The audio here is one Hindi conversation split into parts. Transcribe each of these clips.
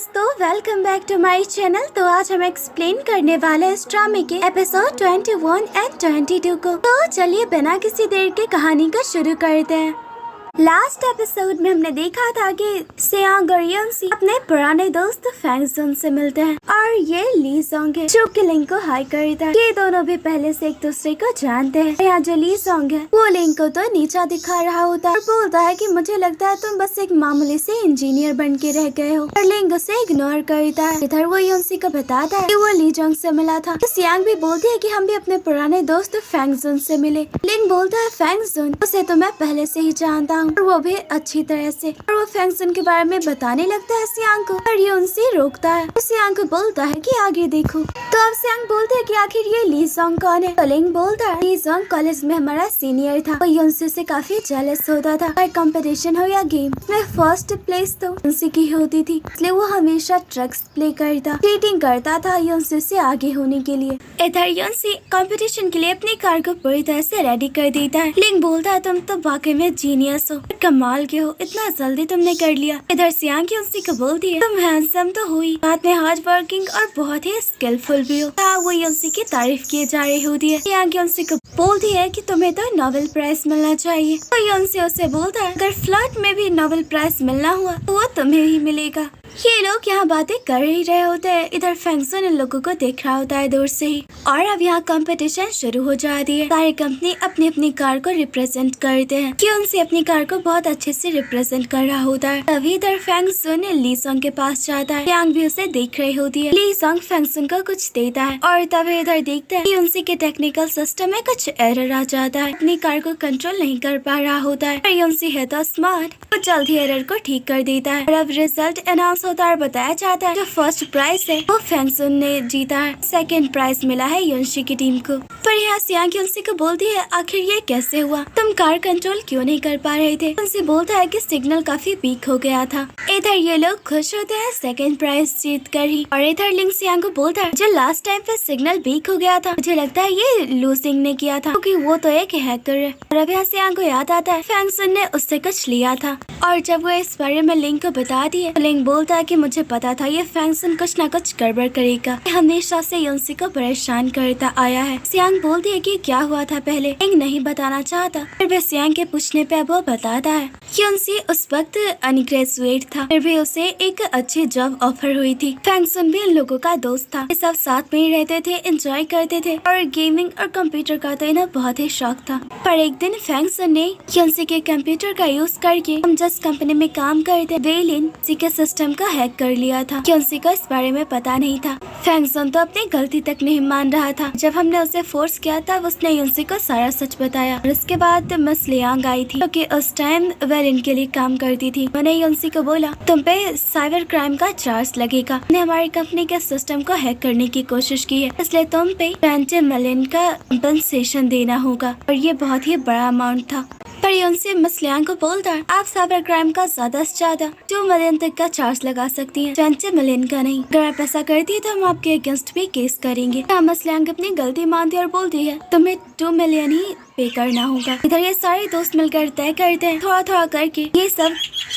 दोस्तों, welcome back to my channel. तो आज हम एक्सप्लेन करने वाले हैं इस ड्रामे के एपिसोड 21 एंड 22 को। तो चलिए बिना किसी देर के कहानी को शुरू करते हैं। लास्ट एपिसोड में हमने देखा था कि सियांग और योंसी अपने पुराने दोस्त फैंग सुन से मिलते हैं और ये ली सॉन्ग है जो कि लिंग को हाई करता है। ये दोनों भी पहले से एक दूसरे को जानते हैं। यहाँ जो ली सॉन्ग है वो लिंग को तो नीचा दिखा रहा होता है और बोलता है कि मुझे लगता है तुम बस एक मामूली से इंजीनियर बन के रह गए हो, और लिंग उसे इग्नोर करता है। इधर वो योंसी को बताता है कि वो ली जोंग से मिला था। तो सियांग भी बोलती है कि हम भी अपने पुराने दोस्त फैंग सुन से मिले। लिंग बोलता है फैंग सुन, उसे तो मैं पहले से ही जानता हूँ और वो भी अच्छी तरह से, और वो फैंग सुन के बारे में बताने लगता है सियांग को, और ये उनसे रोकता है। सियांग को बोलता है कि आगे देखो। तो अब सियांग बोलते है कि आखिर ये ली सॉन्ग कौन है। तो लिंग बोलता है ली सॉन्ग कॉलेज में हमारा सीनियर था, वो योंसी से काफी जेलस होता था। हर कंपटीशन हो या गेम में फर्स्ट प्लेस तो योंसी की होती थी, इसलिए वो हमेशा ड्रग्स प्ले करता, चीटिंग करता था योंसी से आगे होने के लिए। इधर योंसी कंपटीशन के लिए अपनी कार को पूरी तरह से रेडी कर देता है। लिंग बोलता है तुम तो वाकई में जीनियस हो, कमाल के हो, इतना जल्दी तुमने कर लिया। इधर सियांग योंसी को बोलती है तुम हैंडसम तो हुई, साथ में हार्ड वर्किंग और बहुत ही स्किलफुल भी हो। वो योंसी की तारीफ किए जा रही होती है। सियांग योंसी को बोलती है कि तुम्हें तो नोबेल प्राइज मिलना चाहिए। तो योंसी उसे बोलता है अगर फ्लर्ट में भी नोबेल प्राइज मिलना हुआ तो वो तुम्हें ही मिलेगा। ये लोग यहाँ बातें कर ही रहे होते हैं। इधर फैंग सुन इन लोगों को देख रहा होता है दूर से ही, और अब यहाँ कंपटीशन शुरू हो जाती है। सारी कंपनी अपनी अपनी कार को रिप्रेजेंट करते हैं कि उनसे अपनी कार को बहुत अच्छे से रिप्रेजेंट कर रहा होता है। तभी इधर फैंग सुन ली सॉन्ग के पास जाता है। सियांग भी उसे देख रही होती है। ली सॉन्ग फैंग सुन को कुछ देता है और तभी इधर देखते हैं कि उनसे के टेक्निकल सिस्टम में कुछ एरर आ जाता है। अपनी कार को कंट्रोल नहीं कर पा रहा होता है, और योंसी है तो स्मार्ट, वो जल्द ही एरर को ठीक कर देता है। और अब रिजल्ट अनाउंस होता है। बताया जाता है जो फर्स्ट प्राइज है वो फैंग सुन ने जीता है, सेकंड प्राइज मिला है योंसी की टीम को। पर यहाँ सियांग योंसी को बोलती है आखिर ये कैसे हुआ, तुम कार कंट्रोल क्यों नहीं कर पा रहे थे। उनसे बोलता है कि सिग्नल काफी वीक हो गया था। इधर ये लोग खुश होते हैं सेकंड प्राइज जीत कर ही, और इधर लिंग सियांग को बोलता है जो लास्ट टाइम पे सिग्नल वीक हो गया था मुझे लगता है ये लूसिंग ने किया था, क्योंकि वो तो एक हैकर है। और अब यहाँ सियांग को याद आता है फैंग सुन ने उससे कुछ लिया था, और जब वो इस बारे में लिंग को बता दिए तो लिंग बोलता है कि मुझे पता था ये फैंग सुन कुछ ना कुछ गड़बड़ करेगा, हमेशा से योंसी को परेशान करता आया है। सियांग बोलती है कि क्या हुआ था पहले। लिंग नहीं बताना चाहता, फिर भी सियांग के पूछने पे वो बताता है। योंसी उस वक्त अनग्रेजुएट था, फिर भी उसे एक अच्छी जॉब ऑफर हुई थी। फैंग सुन भी इन लोगों का दोस्त था, ये सब साथ में ही रहते थे, एंजॉय करते थे, और गेमिंग और कंप्यूटर का तो इन्हें बहुत ही शौक था। पर एक दिन फैंग सुन ने योंसी के कंप्यूटर का यूज करके हम जिस कंपनी में काम करते वेलिन के सिस्टम का हैक कर लिया था। योंसी को इस बारे में पता नहीं था। फैंग सुन तो अपनी गलती तक नहीं मान रहा था। जब हमने उसे फोर्स किया था उसने योंसी को सारा सच बताया, और उसके बाद मिस लियांग आई थी क्योंकि उस टाइम वेलिन के लिए काम करती थी। मैंने योंसी को बोला तुम पे साइबर क्राइम का चार्ज लगेगा, ने हमारी कंपनी के सिस्टम को हैक करने की कोशिश की है, इसलिए तुम पे 20 मिलियन का कंपनसेशन देना होगा, और ये बहुत ही बड़ा अमाउंट था। पर योंसी मिस लियांग को बोलता है आप साइबर क्राइम का ज्यादा से ज्यादा 2 मिलियन तक का चार्ज लगा सकती हैं, 20 मिलियन का नहीं। अगर आप ऐसा करती है तो हम आपके अगेंस्ट भी केस करेंगे। मिस लियांग अपनी गलती मानती है और बोलती है तुम्हें 2 मिलियन ही पे करना होगा। इधर ये सारे दोस्त मिलकर तय करते हैं थोड़ा थोड़ा करके ये सब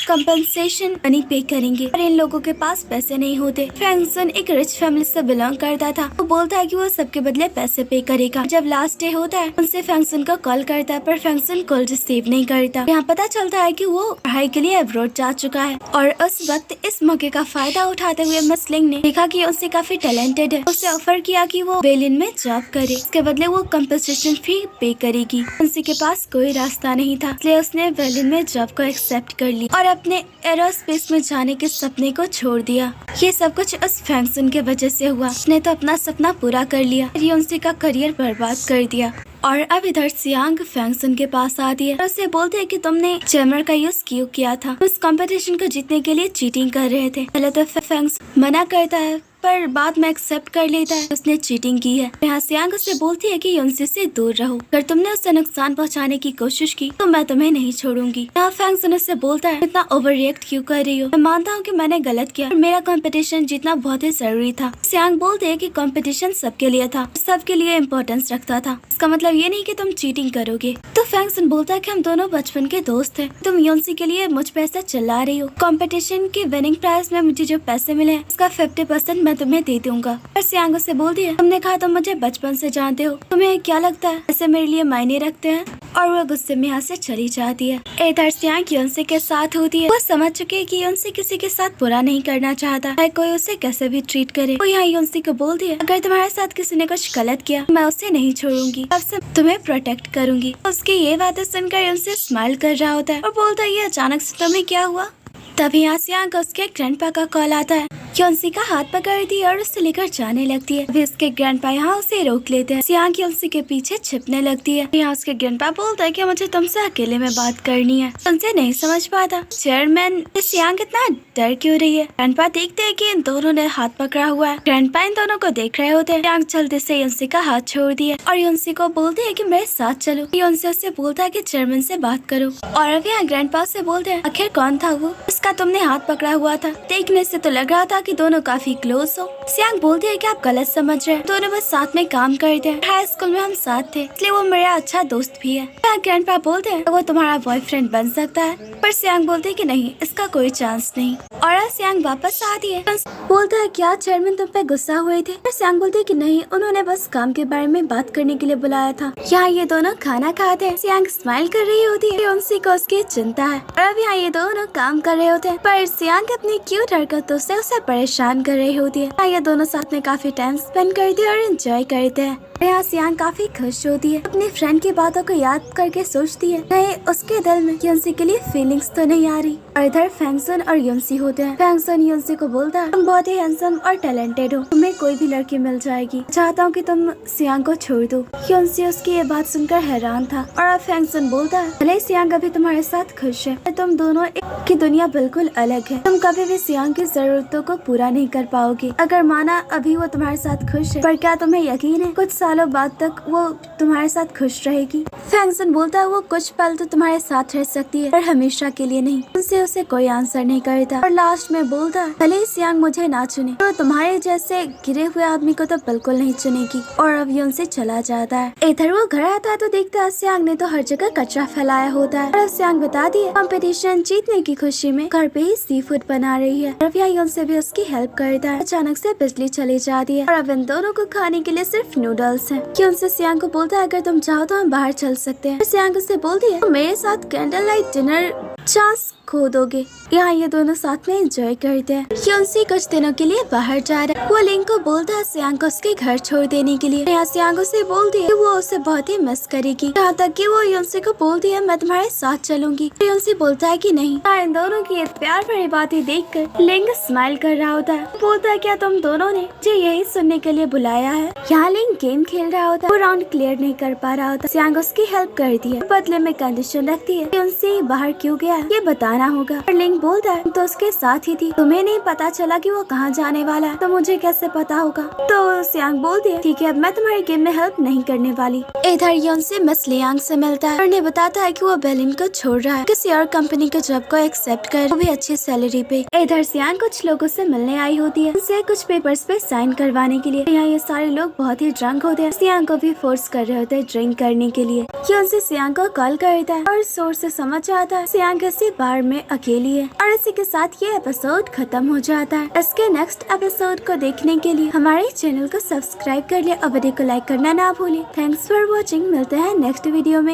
कंपनसेशन मनी पे करेंगे, पर इन लोगों के पास पैसे नहीं होते। फैंग सुन एक रिच फैमिली से बिलोंग करता था, वो बोलता है कि वो सबके बदले पैसे पे करेगा। जब लास्ट डे होता है उनसे फैंग सुन को कॉल करता है, पर फैंग सुन कॉल रिसीव नहीं करता। यहाँ पता चलता है कि वो पढ़ाई के लिए अब्रॉड जा चुका है, और उस वक्त इस मौके का फायदा उठाते हुए मिस लिंग ने देखा कि उससे काफी टैलेंटेड है, उसे ऑफर किया कि वो वेलिन में जॉब करे, इसके बदले वो कंपनसेशन फी पे करेगी। उनसे के पास कोई रास्ता नहीं था, इसलिए उसने वेलिन में जॉब को एक्सेप्ट कर ली और अपने एरोस्पेस में जाने के सपने को छोड़ दिया। ये सब कुछ उस फैंग सुन के वजह से हुआ। उसने तो अपना सपना पूरा कर लिया, योंसी का करियर बर्बाद कर दिया। और अब इधर सियांग फैंग सुन के पास आती है और उससे बोलते हैं कि तुमने जैमर का यूज किया था, उस कंपटीशन को जीतने के लिए चीटिंग कर रहे थे। पहले तो फैंग मना करता है, पर बाद में एक्सेप्ट कर लेता है उसने चीटिंग की है। यहाँ सियांग उससे बोलती है कि योनसी से दूर रहो, अगर तुमने उसे नुकसान पहुँचाने की कोशिश की तो मैं तुम्हें नहीं छोड़ूंगी। यहाँ फैंग सुन उससे बोलता है इतना ओवर रिएक्ट क्यों कर रही हो, मैं मानता हूँ कि मैंने गलत किया और मेरा कंपटीशन जीतना बहुत ही जरूरी था। सियांग बोलते है कि कंपटीशन सबके लिए था, सबके लिए इम्पोर्टेंस रखता था, इसका मतलब ये नहीं कि तुम चीटिंग करोगे। तो फैंग सुन बोलता है कि हम दोनों बचपन के दोस्त हैं, तुम योनसी के लिए मुझ पे ऐसा चिल्ला रही हो। कंपटीशन के विनिंग प्राइज में मुझे जो पैसे मिले हैं उसका 50% मैं तुम्हें दे दूंगा। और सियांग उससे बोलती है तुमने कहा तुम मुझे बचपन से जानते हो, तुम्हें क्या लगता है ऐसे मेरे लिए मायने रखते हैं। और वो गुस्से में यहाँ से चली जाती है। इधर सियांग योनसी के साथ होती है। वो समझ चुकी है कि योनसी किसी के साथ बुरा नहीं करना चाहता है, कोई उसे कैसे भी ट्रीट करे। वो यहाँ योनसी को बोलती है अगर तुम्हारे साथ किसी ने कुछ गलत किया मैं उसे नहीं छोड़ूंगी, अब से तुम्हें प्रोटेक्ट करूंगी। उसकी ये बातें सुनकर योनसी स्माइल कर रहा होता है और बोलता है ये अचानक से तुम्हें क्या हुआ। तभी यहाँ सियांग को उसके ग्रैंडपा का कॉल आता है। योनसी का हाथ पकड़ती है और उसे लेकर जाने लगती है। अभी उसके ग्रैंडपा यहाँ उसे रोक लेते हैं। सियांग योनसी के पीछे छिपने लगती है। यहाँ उसके ग्रैंडपा बोलता है कि मुझे तुमसे अकेले में बात करनी है। उनसे नहीं समझ पाता चेयरमैन सियांग इतना डर क्यों रही है। ग्रैंडपा देखते हैं कि इन दोनों ने हाथ पकड़ा हुआ है। ग्रैंडपा इन दोनों को देख रहे होते हैं। सियांग जल्दी से योनसी का हाथ छोड़ दिया और योनसी को बोलते है कि मेरे साथ चलो। योनसी उससे बोलता है कि चेयरमैन से बात करो। और अब यहाँ ग्रैंडपा से बोलते हैं आखिर कौन था वो उसका तुमने हाथ पकड़ा हुआ था, देखने से तो लग रहा था कि दोनों काफी क्लोज हो। सियांग बोलती है कि आप गलत समझ रहे हैं, दोनों बस साथ में काम करते हैं, हाई स्कूल में हम साथ थे इसलिए वो मेरा अच्छा दोस्त भी है। ग्रैंडपा बोलते हैं वो तुम्हारा बॉयफ्रेंड बन सकता है, पर सियांग बोलते है कि नहीं इसका कोई चांस नहीं। और अब सियांग वापस आती है। बोलता है क्या चेयरमैन तुम पे गुस्सा हुए थे। सियांग बोलती है कि नहीं उन्होंने बस काम के बारे में बात करने के लिए बुलाया था। यहाँ ये दोनों खाना खाते हैं। सियांग स्माइल कर रही होती है, योनसी को उसकी चिंता है। और अब यहाँ ये दोनों काम कर रहे होते हैं पर सियांग अपनी क्यूट हरकतों से उसे परेशान कर रही होती है। ये दोनों साथ में काफी टाइम स्पेंड करते हैं और एंजॉय करते हैं। यहाँ सियांग काफी खुश होती है, अपनी फ्रेंड की बातों को याद करके सोचती है नहीं उसके दिल में योनसी के लिए फीलिंग्स तो नहीं आ रही। और इधर फैंग सुन और योनसी होते हैं। फैंग सुन योनसी को बोलता है तुम बहुत ही हैंडसम और टैलेंटेड हो, तुम्हें कोई भी लड़की मिल जाएगी, चाहता हूँ कि तुम सियांग को छोड़ दो। योनसी उसकी ये बात सुनकर हैरान था। और अब फैंग सुन बोलता है भले सियांग अभी तुम्हारे साथ खुश है, तुम दोनों की दुनिया बिल्कुल अलग है, तुम कभी भी सियांग की जरूरतों को पूरा नहीं कर पाओगे। अगर माना अभी वो तुम्हारे साथ खुश है, पर क्या तुम्हें यकीन है कुछ सालों बाद तक वो तुम्हारे साथ खुश रहेगी। फैंग सुन बोलता है वो कुछ पल तो तुम्हारे साथ रह सकती है पर हमेशा के लिए नहीं। उनसे उसे कोई आंसर नहीं करता और लास्ट में बोलता है भले सियांग मुझे ना चुने तो तुम्हारे जैसे गिरे हुए आदमी को तो बिल्कुल नहीं चुनेगी। और अब उनसे चला जाता है। इधर वो घर आता है तो देखता है सियांग ने तो हर जगह कचरा फैलाया होता है। और सियांग बता दी कंपटीशन जीतने की खुशी में घर पे ही सी फूड बना रही है। और उनसे भी उसकी हेल्प करता है। अचानक से बिजली चली जाती है और अब इन दोनों को खाने के लिए सिर्फ नूडल्स है। उनसे सियांग को बोलता है अगर तुम चाहो तो हम बाहर चल सकते हैं। सियांग उससे बोलती है मेरे साथ कैंडल लाइट डिनर चांस खो दोगे। यहाँ ये दोनों साथ में एंजॉय करते हैं। योनसी कुछ दिनों के लिए बाहर जा रहा है। वो लिंग को बोलता है सियांग को उसके घर छोड़ देने के लिए। यहाँ सियांग उसे बोलती है कि वो उसे बहुत ही मिस करेगी, यहाँ तक कि वो योनसी को बोलती है मैं तुम्हारे साथ चलूंगी। योनसी बोलता है कि नहीं। इन दोनों की ये प्यार भरी बातें देखकर लिंग स्माइल कर रहा होता है। बोलता है क्या तुम दोनों ने मुझे यही सुनने के लिए बुलाया है। यहाँ लिंग गेम खेल रहा होता है, वो राउंड क्लियर नहीं कर पा रहा होता। सियांग उसकी हेल्प करती है, बदले में कंडीशन रखती है योनसी बाहर क्यों गया ये बताना होगा। और लिंग बोलता है तो उसके साथ ही थी, तुम्हें नहीं पता चला कि वो कहाँ जाने वाला है तो मुझे कैसे पता होगा। तो सियांग बोलती है ठीक है अब मैं तुम्हारे गेम में हेल्प नहीं करने वाली। इधर योनसी मिस लियांग से मिलता है और उन्हें बताता है कि वो बेलिन को छोड़ रहा है, किसी और कंपनी के जॉब को एक्सेप्ट कर, वो भी अच्छी सैलरी पे। इधर सियांग कुछ लोगों से मिलने आई होती है, उनसे कुछ पेपर्स पे साइन करवाने के लिए। यहाँ ये सारे लोग बहुत ही ड्रंक होते हैं, सियांग को भी फोर्स कर रहे होते हैं ड्रिंक करने के लिए। योनसी सियांग को कॉल करता है और सोर्स से समझ आता है सियांग किसी बार में अकेली है। और इसी के साथ ये एपिसोड खत्म हो जाता है। इसके नेक्स्ट एपिसोड को देखने के लिए हमारे चैनल को सब्सक्राइब कर ले और वीडियो को लाइक करना ना भूलें। थैंक्स फॉर वॉचिंग, मिलते हैं नेक्स्ट वीडियो में।